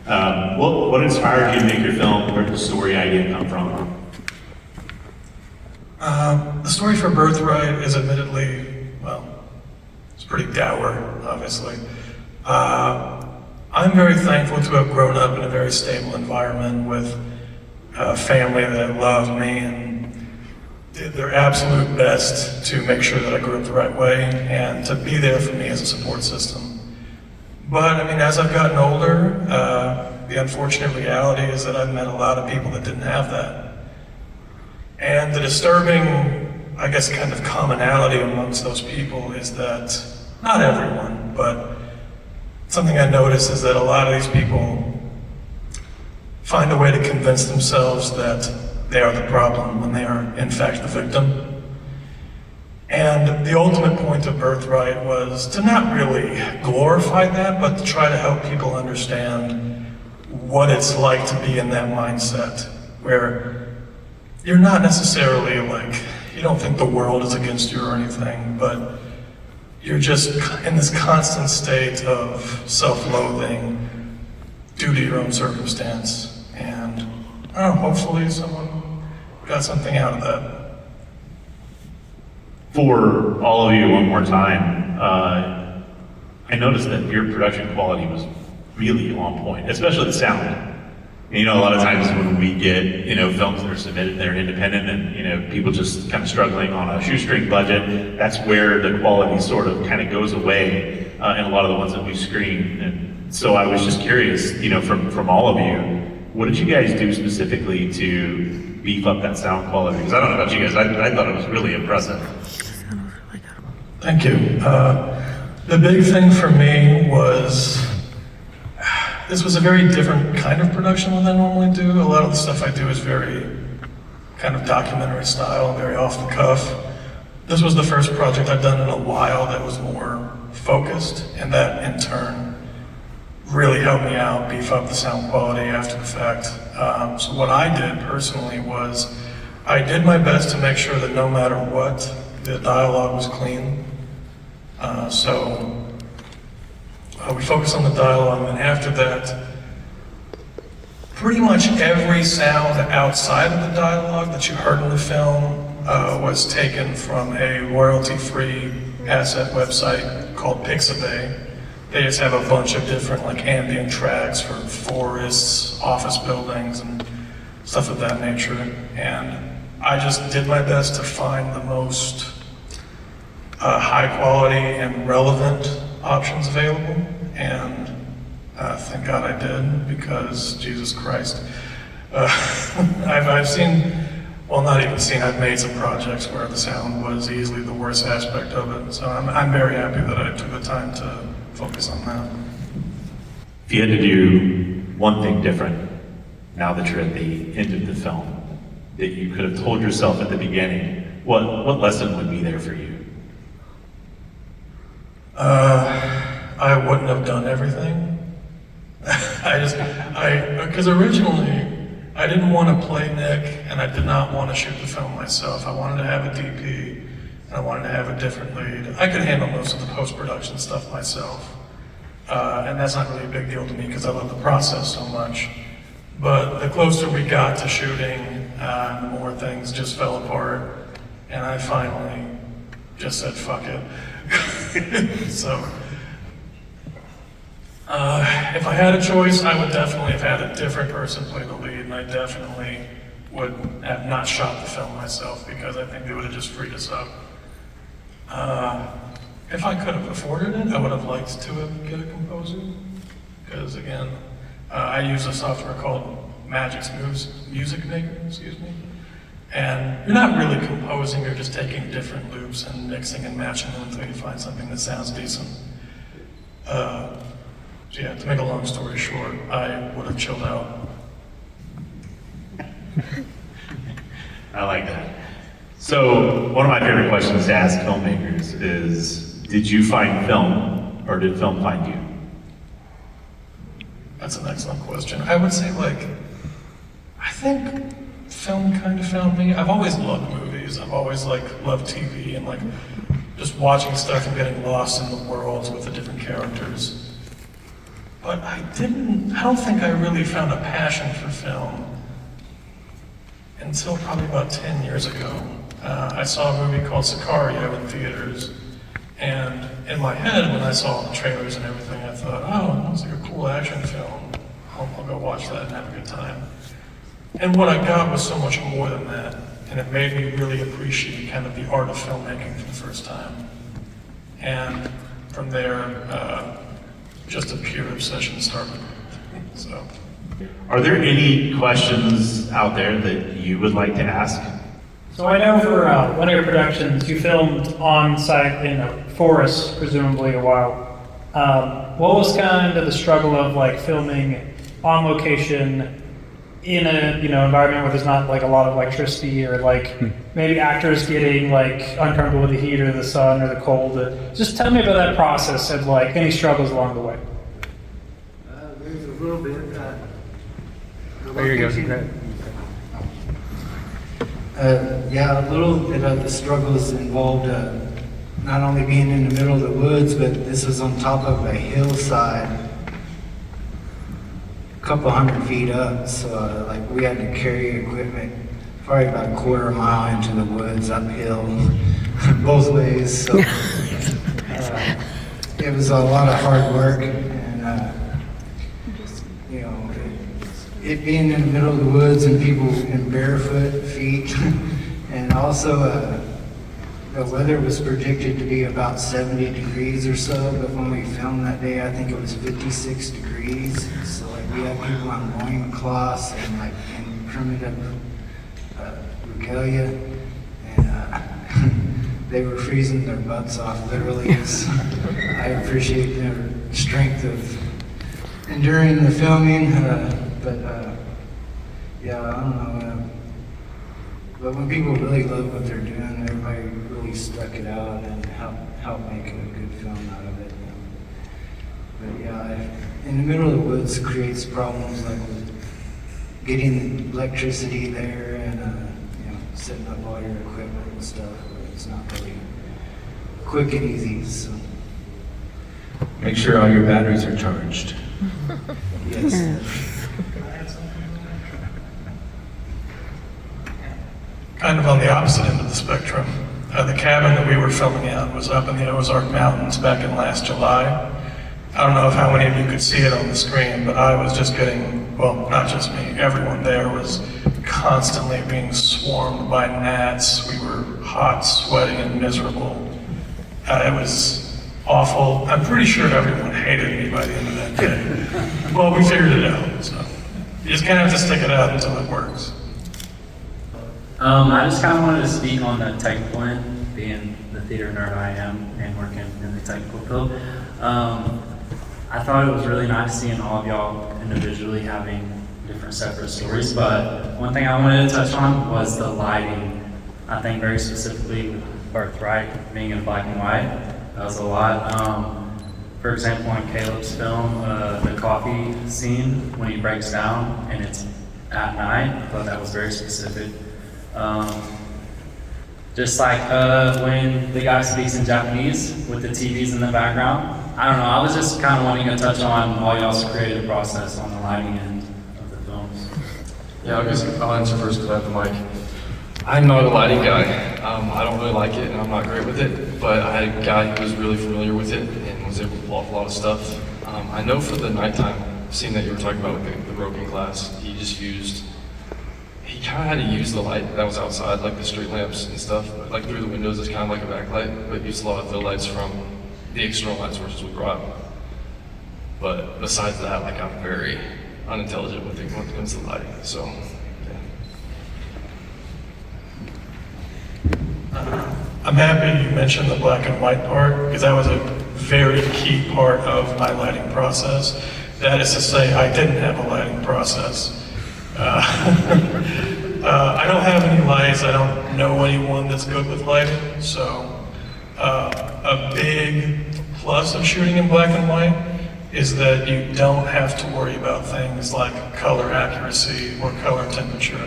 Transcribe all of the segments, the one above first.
What inspired you to make your film? Where did the story idea come from? The story for Birthright is admittedly, well, it's pretty dour, obviously. I'm very thankful to have grown up in a very stable environment with a family that loved me and did their absolute best to make sure that I grew up the right way and to be there for me as a support system. But I mean, as I've gotten older, the unfortunate reality is that I've met a lot of people that didn't have that. And the disturbing, I guess, kind of commonality amongst those people is that, not everyone, but something I notice is that a lot of these people find a way to convince themselves that they are the problem when they are, in fact, the victim. And the ultimate point of Birthright was to not really glorify that, but to try to help people understand what it's like to be in that mindset, where you're not necessarily like, you don't think the world is against you or anything, but you're just in this constant state of self-loathing due to your own circumstance. And I don't know, hopefully someone got something out of that. For all of you, one more time, I noticed that your production quality was really on point, especially the sound. And, a lot of times when we get, films that are submitted, they're independent and, people just kind of struggling on a shoestring budget, that's where the quality sort of kind of goes away in a lot of the ones that we screen. And so I was just curious, from all of you, what did you guys do specifically to beef up that sound quality? Because I don't know about you guys, I thought it was really impressive. Thank you. The big thing for me was, this was a very different kind of production than I normally do. A lot of the stuff I do is very kind of documentary style, very off the cuff. This was the first project I've done in a while that was more focused, and that in turn really helped me out, beef up the sound quality after the fact. So what I did personally was, I did my best to make sure that no matter what, the dialogue was clean. We focus on the dialogue, and after that, pretty much every sound outside of the dialogue that you heard in the film was taken from a royalty-free asset website called Pixabay. They just have a bunch of different ambient tracks for forests, office buildings, and stuff of that nature. And I just did my best to find the most high quality and relevant options available, and thank God I did, because Jesus Christ. I've seen, well, not even seen, I've made some projects where the sound was easily the worst aspect of it, so I'm very happy that I took the time to focus on that. If you had to do one thing different now that you're at the end of the film that you could have told yourself at the beginning, what lesson would be there for you? I wouldn't have done everything. Because originally, I didn't want to play Nick, and I did not want to shoot the film myself. I wanted to have a DP, and I wanted to have a different lead. I could handle most of the post-production stuff myself. And that's not really a big deal to me, because I love the process so much. But the closer we got to shooting, the more things just fell apart, and I finally just said, fuck it. So, if I had a choice, I would definitely have had a different person play the lead, and I definitely would have not shot the film myself, because I think they would have just freed us up. If I could have afforded it, I would have liked to get a composer, because again, I use a software called Magic's Music Maker, and you're not really composing, you're just taking different loops and mixing and matching them until you find something that sounds decent. So yeah, to make a long story short, I would have chilled out. I like that. So one of my favorite questions to ask filmmakers is, did you find film, or did film find you? That's an excellent question. I would say, I think film kind of found me. I've always loved movies. I've always loved TV and just watching stuff and getting lost in the world with the different characters. but I don't think I really found a passion for film until probably about 10 years ago. I saw a movie called Sicario in theaters, and in my head, when I saw the trailers and everything, I thought, oh, it looks like a cool action film. I'll go watch that and have a good time. And what I got was so much more than that, and it made me really appreciate kind of the art of filmmaking for the first time. And from there, just a pure obsession started. So, Are there any questions out there that you would like to ask? So I know for one of your productions, you filmed on site in a forest, presumably a while. What was kind of the struggle of like filming on location in a environment where there's not like a lot of electricity, or like maybe actors getting like uncomfortable with the heat or the sun or the cold? Just tell me about that process and like any struggles along the way. There's a little bit. There you go. Yeah, a little bit of the struggles involved not only being in the middle of the woods, but this was on top of a hillside, a couple 100 feet up. So like we had to carry equipment probably about a quarter mile into the woods uphill, both ways. So it was a lot of hard work, and it being in the middle of the woods and people in barefoot feet, and also the weather was predicted to be about 70 degrees or so, but when we filmed that day, I think it was 56 degrees. So like we had people on loincloths and like in primitive regalia, and they were freezing their butts off literally. I appreciate their strength of enduring the filming. Yeah, I don't know. But when people really love what they're doing, everybody really stuck it out and help make a good film out of it. But yeah, in the middle of the woods creates problems like with getting electricity there and setting up all your equipment and stuff. It's not really quick and easy. So. Make sure all your batteries are charged. Yes. kind of on the opposite end of the spectrum. The cabin that we were filming at was up in the Ozark Mountains back in last July. I don't know if how many of you could see it on the screen, but I was just getting, well, not just me, everyone there was constantly being swarmed by gnats. We were hot, sweaty, and miserable. It was awful. I'm pretty sure everyone hated me by the end of that day. Well, we figured it out, so you just kind of have to stick it out until it works. I just kind of wanted to speak on the technical end, being the theater nerd I am and working in the technical field. I thought it was really nice seeing all of y'all individually having different separate stories, but one thing I wanted to touch on was the lighting. I think very specifically with Birthright being in black and white, that was a lot. For example, on Caleb's film, the coffee scene, when he breaks down and it's at night, I thought that was very specific. Just like when the guy speaks in Japanese with the TVs in the background. I don't know, I was just kind of wanting to touch on all y'all's creative process on the lighting end of the films. Yeah, I guess I'll answer first because I have the mic. I'm not a lighting guy. I don't really like it and I'm not great with it, but I had a guy who was really familiar with it and was able to pull off a lot of stuff. I know for the nighttime scene that you were talking about with the broken glass, he kind of had to use the light that was outside, like the street lamps and stuff, like through the windows. It's kind of like a backlight, but used a lot of fill lights from the external light sources we brought. But besides that, like I'm very unintelligent when it comes to lighting, so yeah. I'm happy you mentioned the black and white part, because that was a very key part of my lighting process. That is to say, I didn't have a lighting process. I don't have any lights. I don't know anyone that's good with lighting. So a big plus of shooting in black and white is that you don't have to worry about things like color accuracy or color temperature.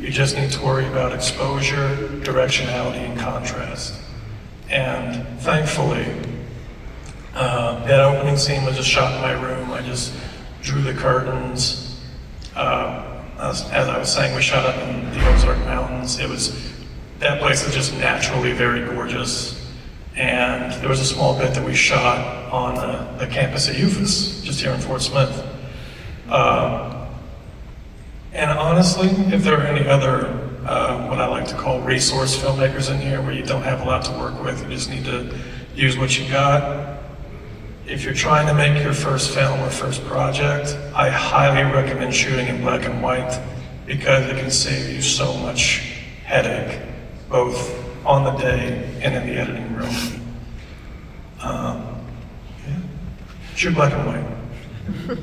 You just need to worry about exposure, directionality, and contrast. And thankfully, That opening scene was just shot in my room. I just drew the curtains. As I was saying, we shot up in the Ozark Mountains. That place is just naturally very gorgeous. And there was a small bit that we shot on the campus at UFAS, just here in Fort Smith. And honestly, if there are any other, what I like to call resource filmmakers in here, where you don't have a lot to work with, you just need to use what you got. If you're trying to make your first film or first project, I highly recommend shooting in black and white because it can save you so much headache, both on the day and in the editing room. Yeah. Shoot black and white.